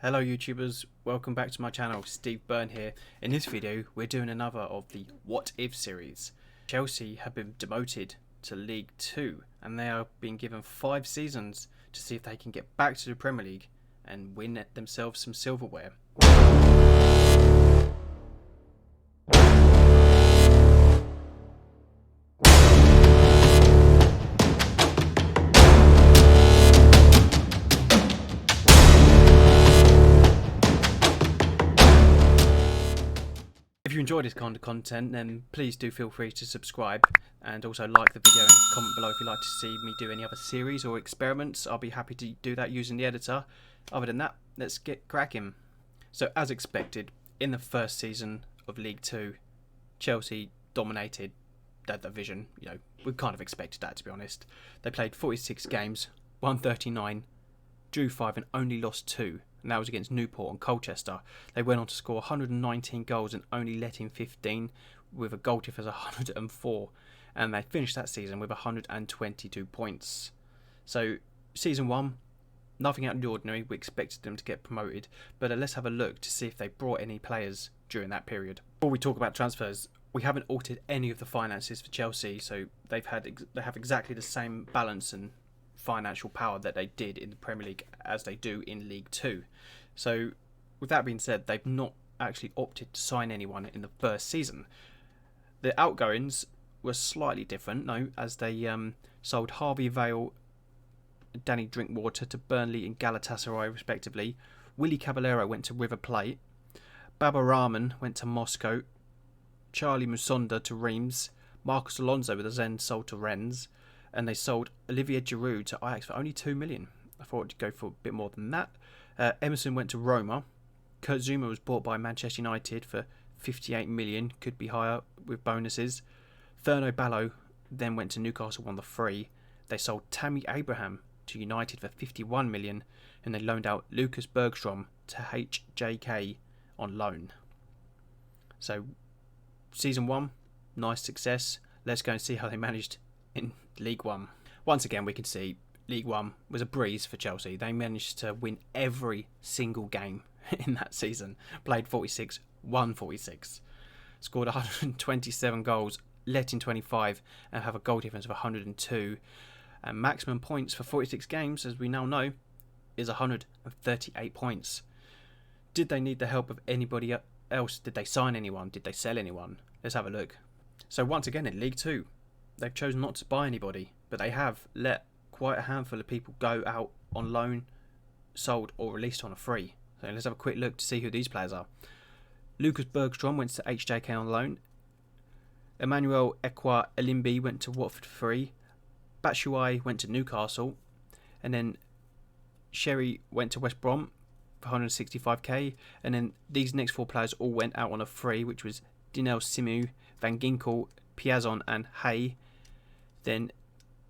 Hello YouTubers, welcome back to my channel. Steve Byrne here. In this video we're doing another of the What If series. Chelsea have been demoted to League 2 and they are being given 5 seasons to see if they can get back to the Premier League and win themselves some silverware. If you enjoy this kind of content, then please do feel free to subscribe and also like the video and comment below if you'd like to see me do any other series or experiments. I'll be happy to do that using the editor. Other than that, let's get cracking. So as expected, in the first season of League 2, Chelsea dominated that division. You know, we kind of expected that, to be honest. They played 46 games, won 39, drew 5 and only lost 2. And that was against Newport and Colchester. They went on to score 119 goals and only let in 15, with a goal difference of 104. And they finished that season with 122 points. So, season 1, nothing out of the ordinary. We expected them to get promoted. But let's have a look to see if they brought any players during that period. Before we talk about transfers, we haven't altered any of the finances for Chelsea. So, they have exactly the same balance and financial power that they did in the Premier League as they do in League 2. So with that being said, they've not actually opted to sign anyone in the first season. The outgoings were slightly different, as they sold Harvey Vale, Danny Drinkwater to Burnley and Galatasaray respectively. Willy Caballero went to River Plate, Baba Rahman went to Moscow, Charlie Musonda to Reims, Marcos Alonso was then sold to Rennes, and they sold Olivier Giroud to Ajax for only 2 million. I thought it'd go for a bit more than that. Emerson went to Roma. Kurt Zouma was bought by Manchester United for 58 million, could be higher with bonuses. Fernando Ballo then went to Newcastle on the free. They sold Tammy Abraham to United for 51 million, and they loaned out Lucas Bergstrom to HJK on loan. So, season 1, nice success. Let's go and see how they managed in League 1. Once again, we can see League 1 was a breeze for Chelsea. They managed to win every single game in that season. Played 46, won 46. Scored 127 goals, let in 25, and have a goal difference of 102. And maximum points for 46 games, as we now know, is 138 points. Did they need the help of anybody else? Did they sign anyone? Did they sell anyone? Let's have a look. So once again in League 2, they've chosen not to buy anybody, but they have let quite a handful of people go out on loan, sold or released on a free. So let's have a quick look to see who these players are. Lucas Bergstrom went to HJK on loan. Emmanuel Ekwa Elimbi went to Watford free. Batshuayi went to Newcastle. And then Sherry went to West Brom for 165k. And then these next 4 players all went out on a free, which was Dinel Simu, Van Ginkel, Piazon and Hay. Then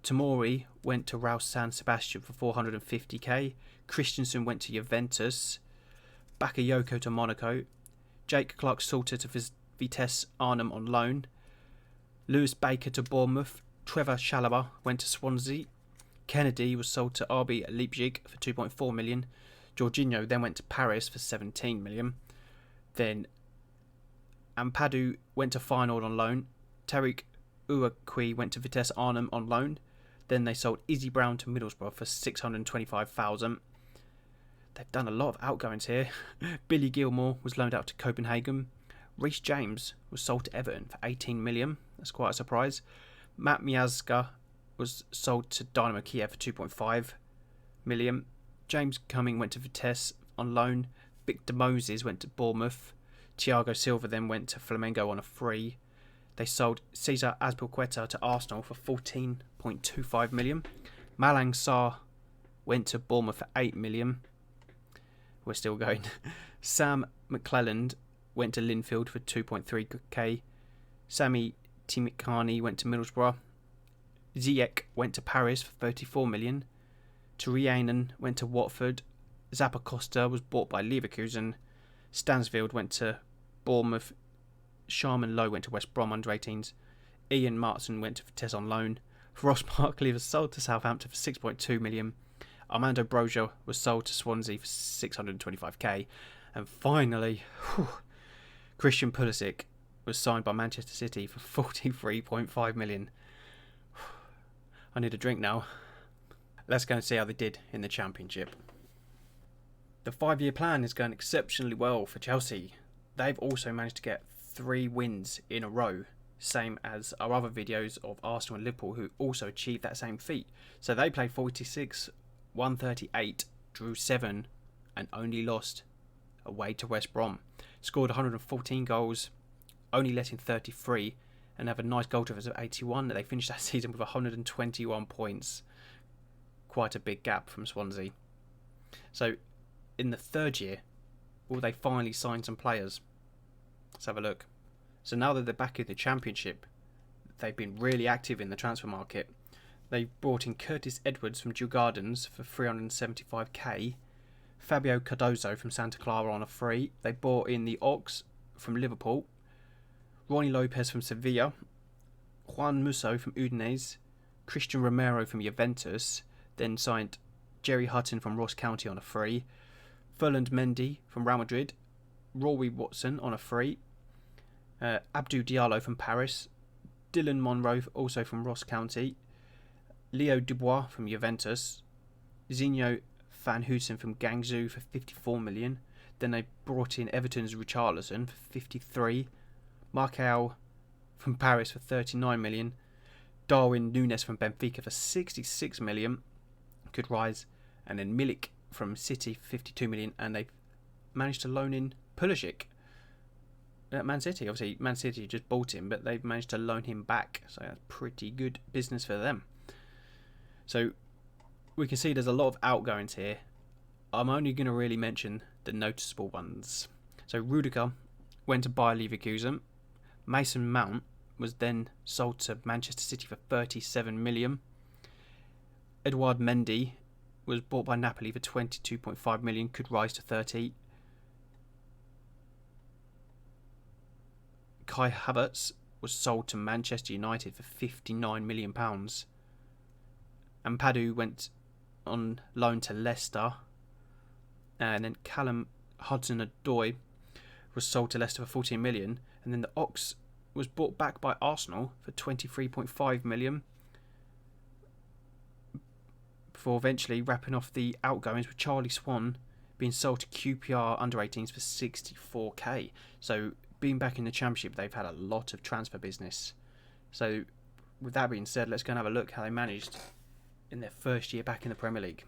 Tamori went to Real San Sebastian for 450k. Christensen went to Juventus. Bakayoko to Monaco. Jake Clark-Salter to Vitesse Arnhem on loan. Lewis Baker to Bournemouth. Trevor Chalobah went to Swansea. Kennedy was sold to RB Leipzig for 2.4 million. Jorginho then went to Paris for 17 million. Then Ampadu went to Feyenoord on loan. Tariq Uwakwi went to Vitesse Arnhem on loan. Then they sold Izzy Brown to Middlesbrough for 625,000. They've done a lot of outgoings here. Billy Gilmore was loaned out to Copenhagen. Reece James was sold to Everton for 18 million. That's quite a surprise. Matt Miazga was sold to Dynamo Kiev for 2.5 million. James Cumming went to Vitesse on loan. Victor Moses went to Bournemouth. Thiago Silva then went to Flamengo on a free. They sold Cesar Azpilicueta to Arsenal for 14.25 million. Malang Sarr went to Bournemouth for 8 million. We're still going. Sam McClelland went to Linfield for 2.3k. Sami Timikani went to Middlesbrough. Ziyech went to Paris for 34 million. Turianen went to Watford. Zappa Costa was bought by Leverkusen. Stansfield went to Bournemouth. Sharman Lowe went to West Brom under 18s. Ian Martson went to Vitesse on loan. Ross Barkley was sold to Southampton for 6.2 million. Armando Broja was sold to Swansea for 625k. And finally, Christian Pulisic was signed by Manchester City for 43.5 million. I need a drink now. Let's go and see how they did in the Championship. The 5-year plan is going exceptionally well for Chelsea. They've also managed to get 3 wins in a row, same as our other videos of Arsenal and Liverpool, who also achieved that same feat. So they played 46, won 38, drew 7 and only lost away to West Brom. Scored 114 goals, only let in 33 and have a nice goal difference of 81. They finished that season with 121 points. Quite a big gap from Swansea. So in the 3rd year, will they finally sign some players? Let's have a look. So now that they're back in the Championship, they've been really active in the transfer market. They brought in Curtis Edwards from Djurgårdens Gardens for 375k. Fabio Cardozo from Santa Clara on a free. They brought in the Ox from Liverpool. Ronnie Lopez from Sevilla. Juan Musso from Udinese. Christian Romero from Juventus. Then signed Jerry Hutton from Ross County on a free. Ferland Mendy from Real Madrid. Rory Watson on a free. Abdou Diallo from Paris. Dylan Monroe also from Ross County. Leo Dubois from Juventus. Zinho Van Hoosen from Guangzhou for 54 million. Then they brought in Everton's Richarlison for 53. Markel from Paris for 39 million. Darwin Núñez from Benfica for 66 million. Good rise. And then Milik from City for 52 million. And they've managed to loan in Pulisic at Man City. Obviously, Man City just bought him, but they've managed to loan him back. So that's pretty good business for them. So we can see there's a lot of outgoings here. I'm only going to really mention the noticeable ones. So Rudiger went to Bayer Leverkusen. Mason Mount was then sold to Manchester City for 37 million. Edouard Mendy was bought by Napoli for 22.5 million, could rise to 30. Kai Havertz was sold to Manchester United for £59 million. And Padu went on loan to Leicester. And then Callum Hudson-Odoi was sold to Leicester for 14 million. And then the Ox was bought back by Arsenal for 23.5 million. Before eventually wrapping off the outgoings with Charlie Swan being sold to QPR under 18s for 64k. So being back in the Championship, they've had a lot of transfer business. So with that being said, let's go and have a look how they managed in their first year back in the Premier League.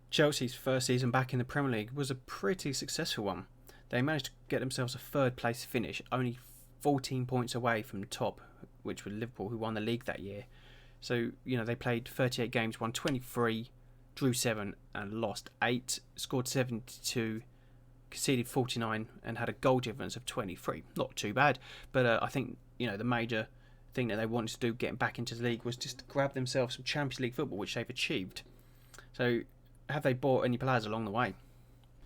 Chelsea's first season back in the Premier League was a pretty successful one. They managed to get themselves a 3rd place finish, only 14 points away from the top, which was Liverpool, who won the league that year. So, they played 38 games, won 23, drew 7 and lost 8, scored 72, conceded 49 and had a goal difference of 23. Not too bad, but I think, the major thing that they wanted to do getting back into the league was just to grab themselves some Champions League football, which they've achieved. So have they bought any players along the way?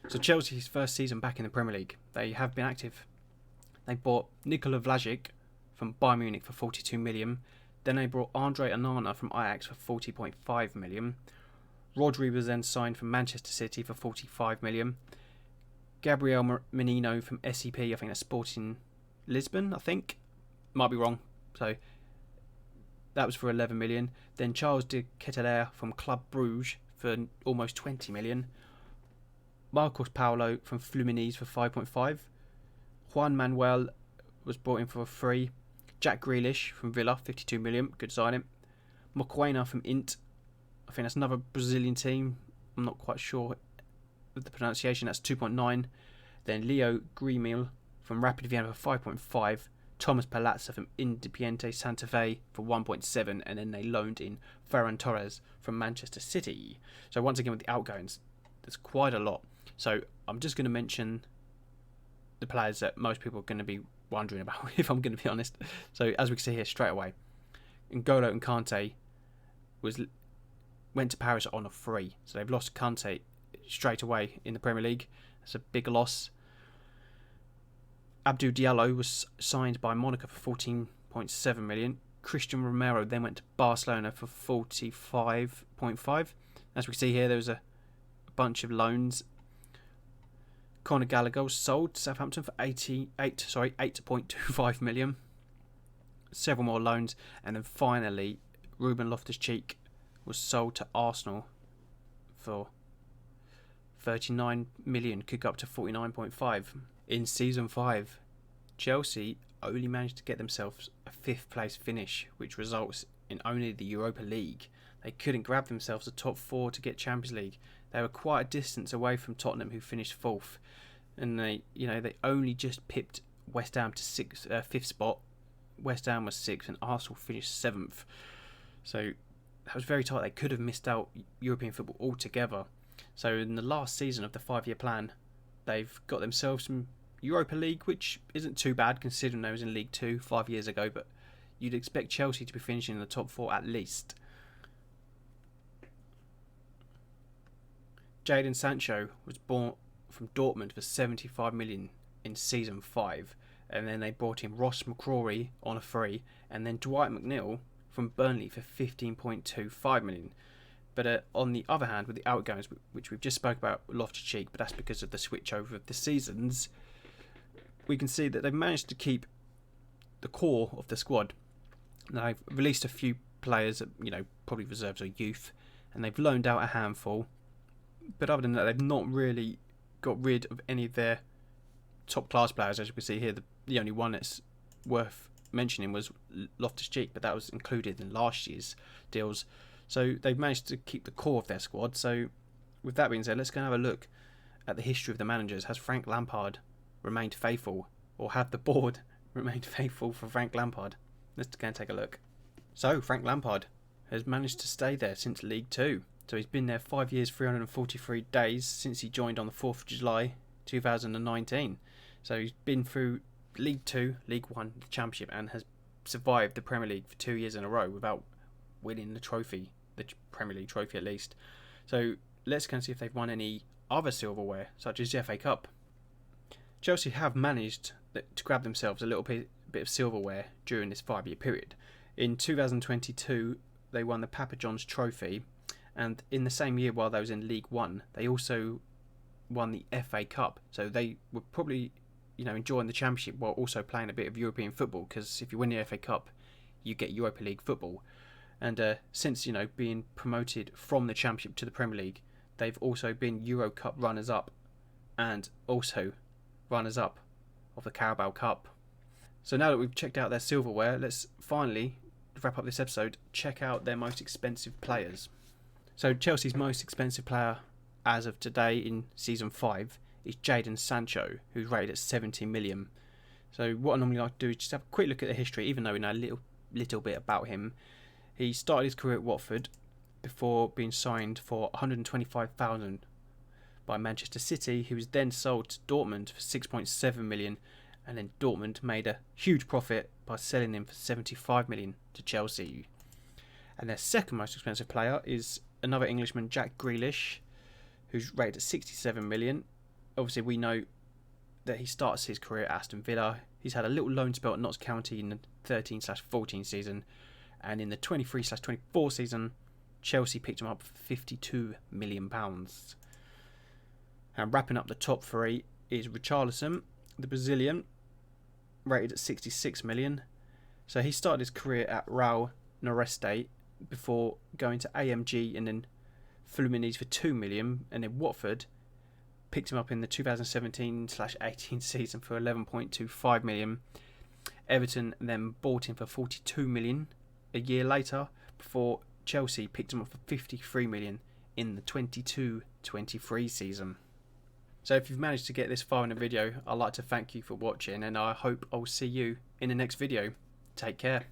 So Chelsea's first season back in the Premier League, they have been active. They bought Nikola Vlasic from Bayern Munich for 42 million. Then they brought Andre Onana from Ajax for 40.5 million. Rodri was then signed from Manchester City for 45 million. Gabriel Menino from SEP, I think that's Sporting Lisbon, I think. Might be wrong. So that was for 11 million. Then Charles de Ketelaere from Club Bruges for almost 20 million. Marcos Paulo from Fluminense for 5.5. Juan Manuel was brought in for a free. Jack Grealish from Villa, 52 million, good signing. Mokoena from Int, I think that's another Brazilian team. I'm not quite sure with the pronunciation, that's 2.9. Then Leo Grimil from Rapid Vienna for 5.5. Thomas Palazza from Independiente Santa Fe for 1.7. And then they loaned in Ferran Torres from Manchester City. So once again with the outgoings, there's quite a lot. So I'm just going to mention the players that most people are going to be wondering about, if I'm going to be honest. So as we can see here straight away, N'Golo and Kante went to Paris on a free. So they've lost Kante straight away in the Premier League. That's a big loss. Abdou Diallo was signed by Monaco for 14.7 million. Christian Romero then went to Barcelona for 45.5. As we see here, there was a bunch of loans. Conor Gallagher was sold to Southampton for 8.25 million. Several more loans, and then finally Ruben Loftus-Cheek was sold to Arsenal for 39 million, could go up to 49.5. In season 5, Chelsea only managed to get themselves a 5th place finish, which results in only the Europa League. They couldn't grab themselves the top 4 to get Champions League. They were quite a distance away from Tottenham, who finished 4th, and they only just pipped West Ham to 5th spot. West Ham was 6th, and Arsenal finished 7th. So that was very tight. They could have missed out European football altogether. So in the last season of the 5-year plan, they've got themselves some Europa League, which isn't too bad considering they was in League 2 5 years ago, but you'd expect Chelsea to be finishing in the top 4 at least. Jadon Sancho was bought from Dortmund for 75 million in season 5, and then they brought in Ross McCrory on a free, and then Dwight McNeil from Burnley for 15.25 million. But on the other hand, with the outgoings, which we've just spoke about, Loftus-Cheek, but that's because of the switch over of the seasons, we can see that they've managed to keep the core of the squad. Now, they've released a few players that, probably reserves or youth, and they've loaned out a handful. But other than that, they've not really got rid of any of their top class players. As you can see here, the only one that's worth mentioning was Loftus-Cheek, but that was included in last year's deals. So they've managed to keep the core of their squad. So with that being said, let's go and have a look at the history of the managers. Has Frank Lampard remained faithful, or have the board remained faithful for Frank Lampard? Let's go and take a look. So Frank Lampard has managed to stay there since League 2. So he's been there 5 years, 343 days since he joined on the 4th of July 2019. So he's been through League 2, League 1, the Championship, and has survived the Premier League for 2 years in a row without winning the trophy, the Premier League trophy at least. So let's go and see if they've won any other silverware, such as the FA Cup. Chelsea have managed to grab themselves a little bit of silverware during this 5-year period. In 2022, they won the Papa John's Trophy, and in the same year, while they was in League 1, they also won the FA Cup. So they were probably, enjoying the Championship while also playing a bit of European football, because if you win the FA Cup, you get Europa League football. And since, being promoted from the Championship to the Premier League, they've also been Euro Cup runners-up and also runners-up of the Carabao Cup. So now that we've checked out their silverware, let's finally, to wrap up this episode, check out their most expensive players. So Chelsea's most expensive player as of today in Season 5 is Jadon Sancho, who's rated at 70 million. So what I normally like to do is just have a quick look at the history, even though we know a little bit about him. He started his career at Watford before being signed for 125,000 by Manchester City. He was then sold to Dortmund for 6.7 million, and then Dortmund made a huge profit by selling him for 75 million to Chelsea. And their second most expensive player is another Englishman, Jack Grealish, who's rated at 67 million. Obviously, we know that he starts his career at Aston Villa. He's had a little loan spell at Notts County in the 13/14 season, and in the 23/24 season, Chelsea picked him up for £52 million. And wrapping up the top 3 is Richarlison, the Brazilian, rated at 66 million. So he started his career at Real Noreste before going to AMG and then Fluminense for 2 million, and then Watford picked him up in the 2017/18 season for 11.25 million. Everton then bought him for 42 million a year later, before Chelsea picked him up for 53 million in the 22/23 season. So if you've managed to get this far in the video, I'd like to thank you for watching, and I hope I'll see you in the next video. Take care.